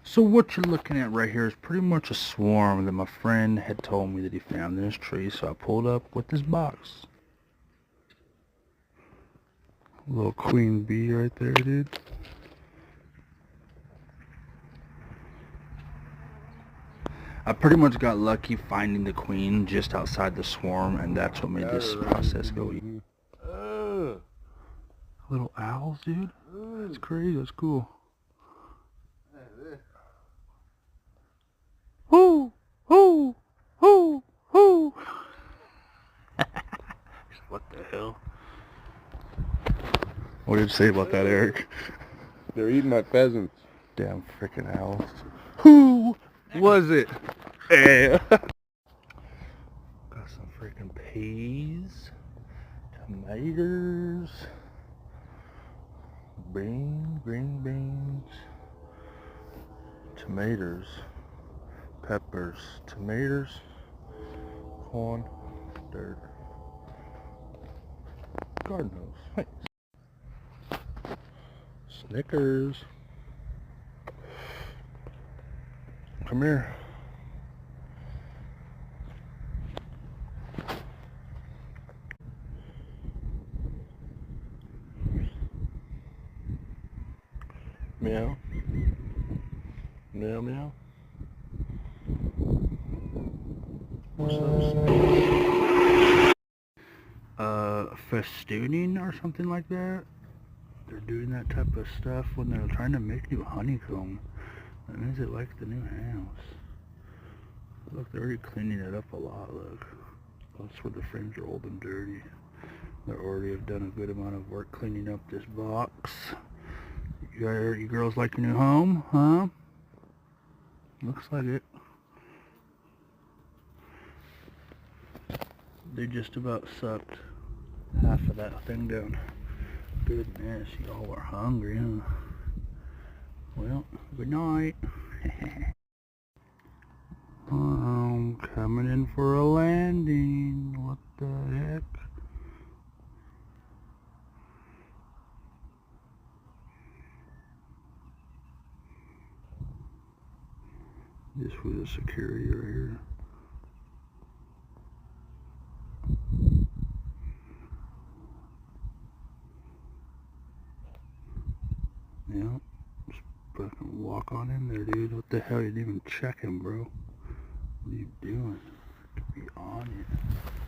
So what you're looking at right here is pretty much a swarm that my friend had told me that he found in his tree, so I pulled up with this box. A little queen bee right there, dude. I pretty much got lucky finding the queen just outside the swarm, and that's what made this process go easy. Little owls, dude. That's crazy. That's cool. Hoo! Hoo! Hoo! Hoo! What the hell? What did you say about that, Eric? They're eating my pheasants. Damn freaking owls. Who was it? Yeah. Got some freaking peas, tomatoes, green beans, tomatoes, peppers, tomatoes, corn, dirt, garden hose. Hey. Snickers. Come here. Meow. Meow meow. What's up? Festooning or something like that. They're doing that type of stuff when they're trying to make new honeycomb. That means they like the new house. Look, they're already cleaning it up a lot, look. That's where the frames are old and dirty. They already have done a good amount of work cleaning up this box. You girls like your new home, huh? Looks like it. They just about sucked half of that thing down. Goodness, y'all are hungry, huh? Well, good night. I'm coming in for a landing. What the heck? This was a security right here. Yeah, just fucking walk on in there, dude. What the hell? You didn't even check him, bro. What are you doing? To be on it.